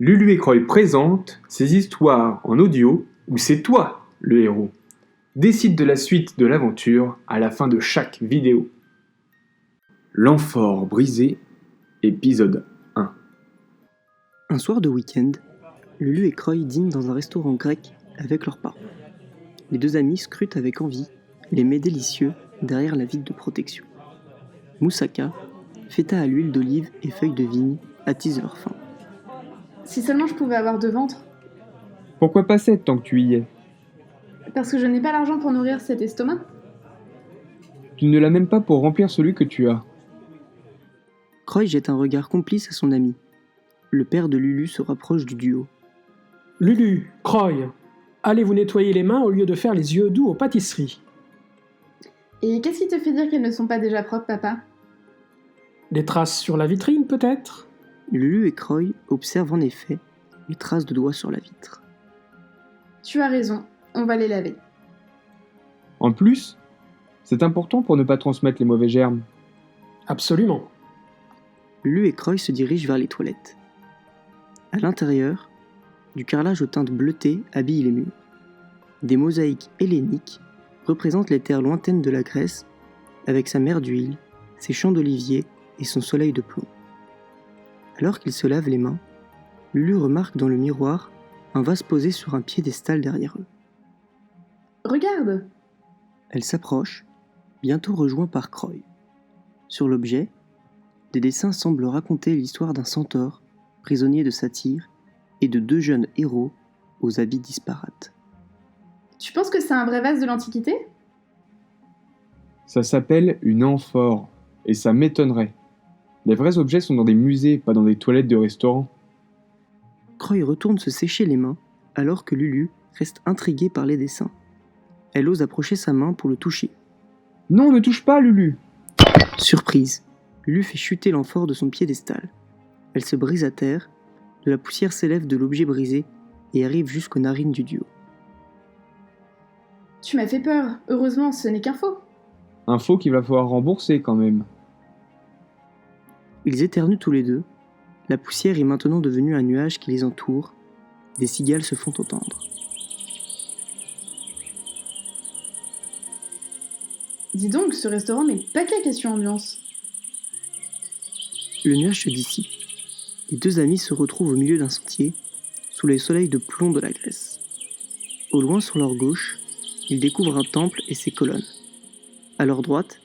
Lulu et Croy présentent ces histoires en audio où c'est toi le héros. Décide de la suite de l'aventure à la fin de chaque vidéo. L'amphore brisé, épisode 1. Un soir de week-end, Lulu et Croy dînent dans un restaurant grec avec leurs parents. Les deux amis scrutent avec envie les mets délicieux derrière la vitre de protection. Moussaka, feta à l'huile d'olive et feuilles de vigne attisent leur faim. Si seulement je pouvais avoir 2 ventres. Pourquoi pas 7 tant que tu y es? Parce que je n'ai pas l'argent pour nourrir cet estomac. Tu ne l'as même pas pour remplir celui que tu as. Croy jette un regard complice à son ami. Le père de Lulu se rapproche du duo. Lulu, Croy, allez vous nettoyer les mains au lieu de faire les yeux doux aux pâtisseries. Et qu'est-ce qui te fait dire qu'elles ne sont pas déjà propres, papa? Des traces sur la vitrine, peut-être? Lulu et Croy observent en effet les traces de doigts sur la vitre. Tu as raison, on va les laver. En plus, c'est important pour ne pas transmettre les mauvais germes. Absolument. Lulu et Croy se dirigent vers les toilettes. À l'intérieur, du carrelage aux teintes bleutées habille les murs. Des mosaïques helléniques représentent les terres lointaines de la Grèce, avec sa mer d'huile, ses champs d'oliviers et son soleil de plomb. Alors qu'ils se lavent les mains, Lulu remarque dans le miroir un vase posé sur un piédestal derrière eux. Regarde! Elle s'approche, bientôt rejoint par Croy. Sur l'objet, des dessins semblent raconter l'histoire d'un centaure, prisonnier de Satyre, et de 2 jeunes héros aux habits disparates. Tu penses que c'est un vrai vase de l'Antiquité? Ça s'appelle une amphore, et ça m'étonnerait. Les vrais objets sont dans des musées, pas dans des toilettes de restaurants. Croy retourne se sécher les mains, alors que Lulu reste intriguée par les dessins. Elle ose approcher sa main pour le toucher. Non, ne touche pas, Lulu! Surprise, Lulu fait chuter l'amphore de son piédestal. Elle se brise à terre, de la poussière s'élève de l'objet brisé et arrive jusqu'aux narines du duo. Tu m'as fait peur, heureusement ce n'est qu'un faux. Un faux qu'il va falloir rembourser quand même. Ils éternuent tous les deux. La poussière est maintenant devenue un nuage qui les entoure. Des cigales se font entendre. Dis donc, ce restaurant n'est pas qu'à question ambiance. Le nuage se dissipe. Les deux amis se retrouvent au milieu d'un sentier, sous les soleils de plomb de la Grèce. Au loin sur leur gauche, ils découvrent un temple et ses colonnes. À leur droite,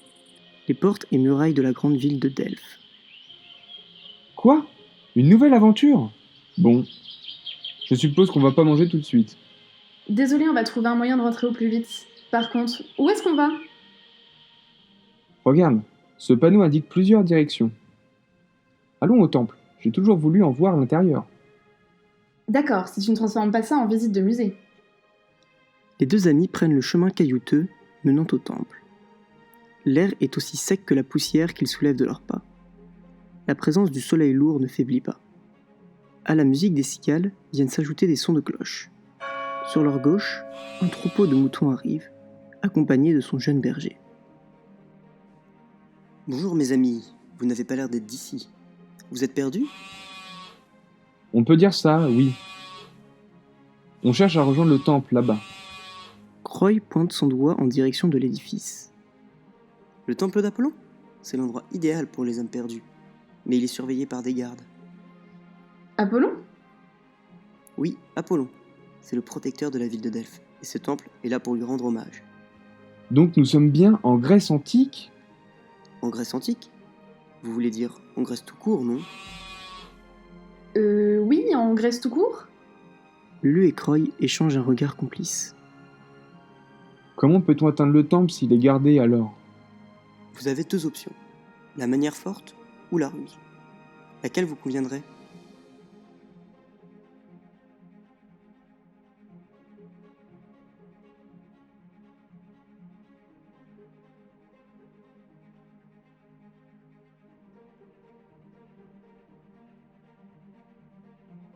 les portes et murailles de la grande ville de Delphes. Quoi? Une nouvelle aventure? Bon, je suppose qu'on va pas manger tout de suite. Désolé, on va trouver un moyen de rentrer au plus vite. Par contre, où est-ce qu'on va? Regarde, ce panneau indique plusieurs directions. Allons au temple, j'ai toujours voulu en voir l'intérieur. D'accord, si tu ne transformes pas ça en visite de musée. Les deux amis prennent le chemin caillouteux menant au temple. L'air est aussi sec que la poussière qu'ils soulèvent de leurs pas. La présence du soleil lourd ne faiblit pas. À la musique des cigales viennent s'ajouter des sons de cloche. Sur leur gauche, un troupeau de moutons arrive, accompagné de son jeune berger. Bonjour mes amis, vous n'avez pas l'air d'être d'ici. Vous êtes perdus? On peut dire ça, oui. On cherche à rejoindre le temple là-bas. Croy pointe son doigt en direction de l'édifice. Le temple d'Apollon? C'est l'endroit idéal pour les hommes perdus, mais il est surveillé par des gardes. Apollon? Oui, Apollon. C'est le protecteur de la ville de Delphes, et ce temple est là pour lui rendre hommage. Donc nous sommes bien en Grèce antique? En Grèce antique? Vous voulez dire en Grèce tout court, non? Oui, en Grèce tout court? Lulu et Croy échangent un regard complice. Comment peut-on atteindre le temple s'il est gardé alors? Vous avez 2 options, la manière forte ou la ruse. Laquelle vous conviendrait?